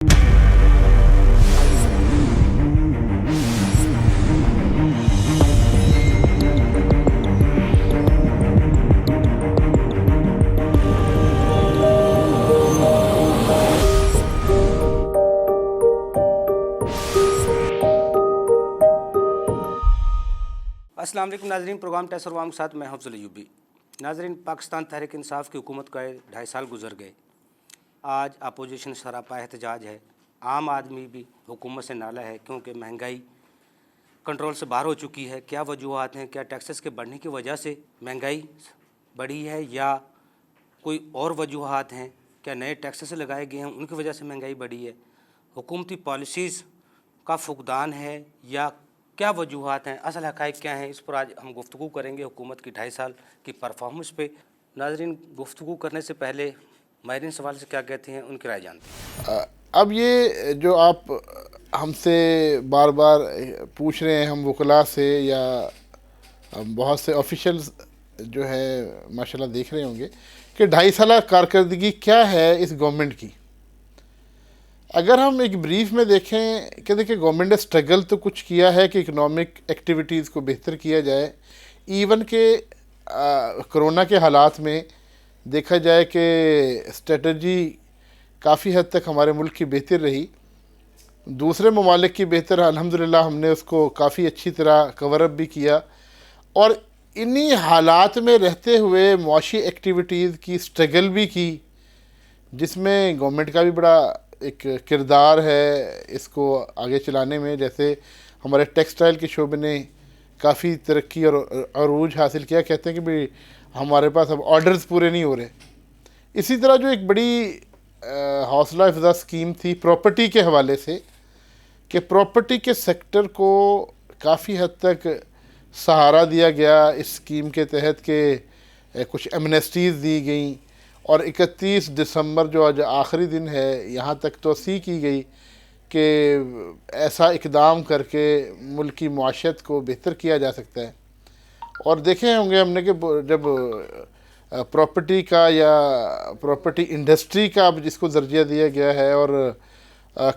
السلام علیکم ناظرین، پروگرام ٹیس اور عوام کے ساتھ میں حفظ ایوبی۔ ناظرین، پاکستان تحریک انصاف کی حکومت کا 2.5 سال گزر گئے۔ آج اپوزیشن سراپا احتجاج ہے، عام آدمی بھی حکومت سے نالا ہے کیونکہ مہنگائی کنٹرول سے باہر ہو چکی ہے۔ کیا وجوہات ہیں؟ کیا ٹیکسز کے بڑھنے کی وجہ سے مہنگائی بڑھی ہے یا کوئی اور وجوہات ہیں؟ کیا نئے ٹیکسز لگائے گئے ہیں ان کی وجہ سے مہنگائی بڑھی ہے؟ حکومتی پالیسیز کا فقدان ہے یا کیا وجوہات ہیں؟ اصل حقائق کیا ہیں؟ اس پر آج ہم گفتگو کریں گے حکومت کی 2.5 سال کی پرفارمنس پہ۔ ناظرین، گفتگو کرنے سے پہلے ماہرین سوال سے کیا کہتے ہیں ان کی رائے جانتے ہیں۔ اب یہ جو آپ ہم سے بار بار پوچھ رہے ہیں، ہم وکلاء سے یا بہت سے آفیشلز جو ہے ماشاءاللہ دیکھ رہے ہوں گے کہ 2.5 سالہ کارکردگی کیا ہے اس گورنمنٹ کی۔ اگر ہم ایک بریف میں دیکھیں کہ دیکھیں گورنمنٹ نے سٹرگل تو کچھ کیا ہے کہ اکنامک ایکٹیویٹیز کو بہتر کیا جائے، ایون کہ کرونا کے حالات میں دیکھا جائے کہ اسٹریٹجی کافی حد تک ہمارے ملک کی بہتر رہی، دوسرے ممالک کی بہتر الحمدللہ ہم نے اس کو کافی اچھی طرح کور اپ بھی کیا، اور انہی حالات میں رہتے ہوئے معاشی ایکٹیویٹیز کی سٹرگل بھی کی، جس میں گورنمنٹ کا بھی بڑا ایک کردار ہے اس کو آگے چلانے میں۔ جیسے ہمارے ٹیکسٹائل کے شعبے نے کافی ترقی اور عروج حاصل کیا، کہتے ہیں کہ بھی ہمارے پاس اب آرڈرز پورے نہیں ہو رہے۔ اسی طرح جو ایک بڑی حوصلہ افزا اسکیم تھی پراپرٹی کے حوالے سے، کہ پراپرٹی کے سیکٹر کو کافی حد تک سہارا دیا گیا اس اسکیم کے تحت کہ کچھ ایمنیسٹیز دی گئیں، اور 31 دسمبر جو آج آخری دن ہے یہاں تک توسیع کی گئی کہ ایسا اقدام کر کے ملک کی معاشیت کو بہتر کیا جا سکتا ہے۔ اور دیکھیں ہوں گے ہم نے کہ جب پراپرٹی کا یا پراپرٹی انڈسٹری کا اب جس کو درجہ دیا گیا ہے، اور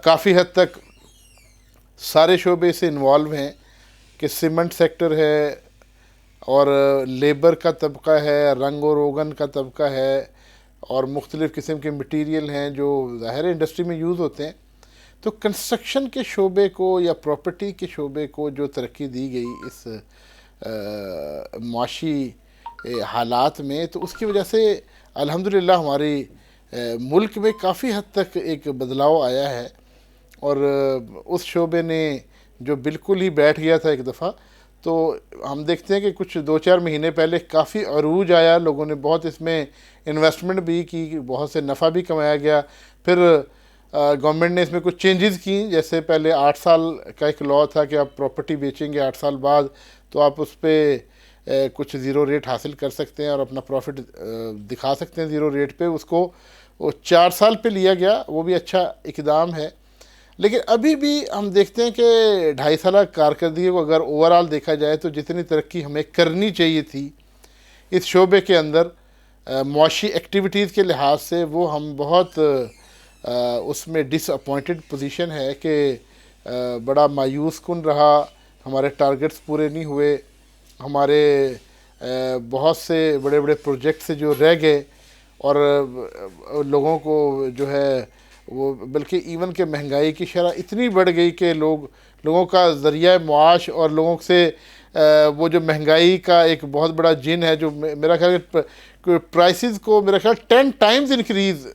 کافی حد تک سارے شعبے سے انوالو ہیں، کہ سیمنٹ سیکٹر ہے اور لیبر کا طبقہ ہے، رنگ و روغن کا طبقہ ہے، اور مختلف قسم کے مٹیریل ہیں جو ظاہر انڈسٹری میں یوز ہوتے ہیں، تو کنسٹرکشن کے شعبے کو یا پراپرٹی کے شعبے کو جو ترقی دی گئی اس معاشی حالات میں، تو اس کی وجہ سے الحمدللہ ہماری ملک میں کافی حد تک ایک بدلاؤ آیا ہے، اور اس شعبے نے جو بالکل ہی بیٹھ گیا تھا ایک دفعہ، تو ہم دیکھتے ہیں کہ کچھ 2-4 مہینے پہلے کافی عروج آیا، لوگوں نے بہت اس میں انویسٹمنٹ بھی کی، بہت سے نفع بھی کمایا گیا۔ پھر گورنمنٹ نے اس میں کچھ چینجز کی، جیسے پہلے 8 سال کا ایک لا تھا کہ آپ پراپرٹی بیچیں گے 8 سال بعد تو آپ اس پہ کچھ زیرو ریٹ حاصل کر سکتے ہیں اور اپنا پروفٹ دکھا سکتے ہیں زیرو ریٹ پہ، اس کو 4 سال پہ لیا گیا، وہ بھی اچھا اقدام ہے۔ لیکن ابھی بھی ہم دیکھتے ہیں کہ 2.5 سالہ کارکردگی کو اگر اوورآل دیکھا جائے تو جتنی ترقی ہمیں کرنی چاہیے تھی اس شعبے کے اندر معاشی ایکٹیویٹیز کے لحاظ سے، وہ ہم بہت اس میں ڈس اپوائنٹڈ پوزیشن ہے کہ بڑا مایوس کن رہا، ہمارے ٹارگٹس پورے نہیں ہوئے، ہمارے بہت سے بڑے بڑے پروجیکٹس جو رہ گئے، اور لوگوں کو جو ہے وہ بلکہ ایون کہ مہنگائی کی شرح اتنی بڑھ گئی کہ لوگوں کا ذریعہ معاش اور لوگوں سے وہ جو مہنگائی کا ایک بہت بڑا جن ہے، جو میرا خیال ہے پرائسز کو میرا خیال 10 ٹائمز انکریز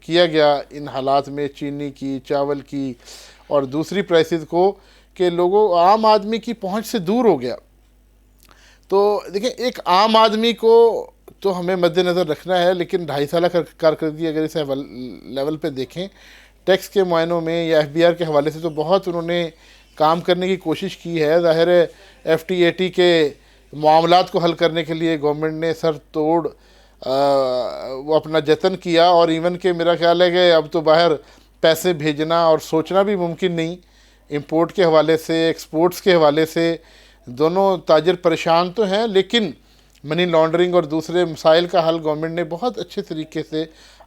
کیا گیا ان حالات میں، چینی کی، چاول کی اور دوسری پرائسز کو، کہ عام آدمی کی پہنچ سے دور ہو گیا۔ تو دیکھیں ایک عام آدمی کو تو ہمیں مد نظر رکھنا ہے، لیکن 2.5 سالہ کارکردگی اگر اس لیول پہ دیکھیں، ٹیکس کے معائنوں میں یا FBR کے حوالے سے تو بہت انہوں نے کام کرنے کی کوشش کی ہے۔ ظاہر ہے FTAT کے معاملات کو حل کرنے کے لیے گورنمنٹ نے سر توڑ وہ اپنا جتن کیا، اور ایون کہ میرا خیال ہے کہ اب تو باہر پیسے بھیجنا اور سوچنا بھی ممکن نہیں، امپورٹ کے حوالے سے، ایکسپورٹس کے حوالے سے دونوں تاجر پریشان تو ہیں، لیکن منی لانڈرنگ اور دوسرے مسائل کا حل گورنمنٹ نے بہت اچھے طریقے سے،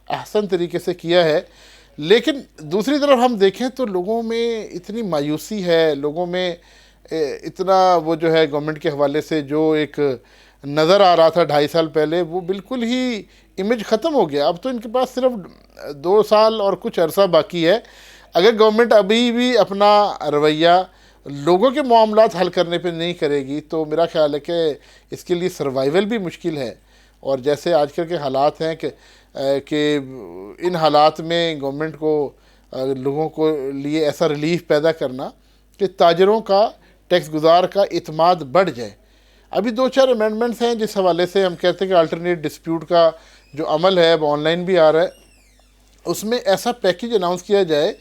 احسن طریقے سے کیا ہے۔ لیکن دوسری طرف ہم دیکھیں تو لوگوں میں اتنی مایوسی ہے، لوگوں میں اتنا وہ جو ہے گورنمنٹ کے حوالے سے جو ایک نظر آ رہا تھا 2.5 سال پہلے، وہ بالکل ہی امیج ختم ہو گیا. اب تو ان کے پاس صرف 2 سال اور کچھ عرصہ باقی ہے. اگر گورنمنٹ ابھی بھی اپنا رویہ لوگوں کے معاملات حل کرنے پہ نہیں کرے گی تو میرا خیال ہے کہ اس کے لیے سروائیول بھی مشکل ہے. اور جیسے آج کل کے حالات ہیں کہ ان حالات میں گورنمنٹ کو لوگوں کو لیے ایسا ریلیف پیدا کرنا کہ تاجروں کا، ٹیکس گزار کا اعتماد بڑھ جائے. ابھی 2-4 امینڈمنٹس ہیں جس حوالے سے ہم کہتے ہیں کہ الٹرنیٹ ڈسپیوٹ کا جو عمل ہے اب آن لائن بھی آ رہا ہے. اس میں ایسا پیکیج اناؤنس کیا جائے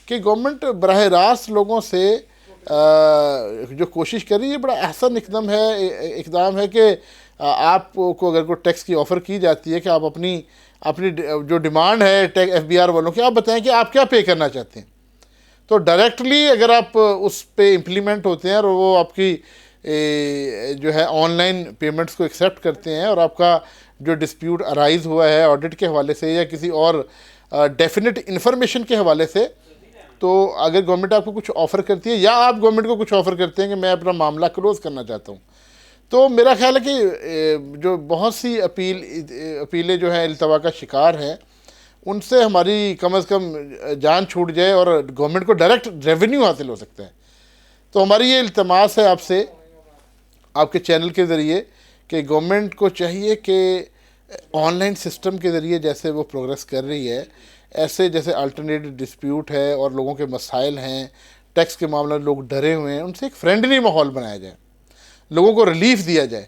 کہ گورنمنٹ براہ راست لوگوں سے جو کوشش کر رہی ہے، بڑا احسن اقدام ہے کہ آپ کو اگر کوئی ٹیکس کی آفر کی جاتی ہے کہ آپ اپنی جو ڈیمانڈ ہے ایف بی آر والوں کی، آپ بتائیں کہ آپ کیا پے کرنا چاہتے ہیں. تو ڈائریکٹلی اگر آپ اس پہ امپلیمنٹ ہوتے ہیں اور وہ آپ کی جو ہے آن لائن پیمنٹس کو ایکسیپٹ کرتے ہیں، اور آپ کا جو ڈسپیوٹ ارائز ہوا ہے آڈٹ کے حوالے سے یا کسی اور ڈیفینٹ انفارمیشن کے حوالے سے، تو اگر گورنمنٹ آپ کو کچھ آفر کرتی ہے یا آپ گورنمنٹ کو کچھ آفر کرتے ہیں کہ میں اپنا معاملہ کلوز کرنا چاہتا ہوں، تو میرا خیال ہے کہ جو بہت سی اپیلیں جو ہیں التوا کا شکار ہیں، ان سے ہماری کم از کم جان چھوٹ جائے اور گورنمنٹ کو ڈائریکٹ ریونیو حاصل ہو سکتا ہے. تو ہماری یہ التماس ہے آپ سے، آپ کے چینل کے ذریعے، کہ گورنمنٹ کو چاہیے کہ آن لائن سسٹم کے ذریعے جیسے وہ پروگریس کر رہی ہے، ایسے جیسے الٹرنیٹ ڈسپیوٹ ہے اور لوگوں کے مسائل ہیں، ٹیکس کے معاملے میں لوگ ڈرے ہوئے ہیں، ان سے ایک فرینڈلی ماحول بنایا جائے، لوگوں کو ریلیف دیا جائے،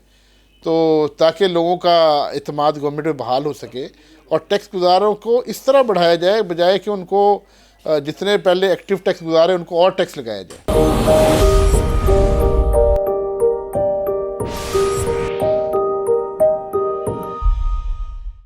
تو تاکہ لوگوں کا اعتماد گورنمنٹ پہ بحال ہو سکے، اور ٹیکس گزاروں کو اس طرح بڑھایا جائے بجائے کہ ان کو جتنے پہلے ایکٹیو ٹیکس گزار ہیں ان کو اور ٹیکس لگایا جائے.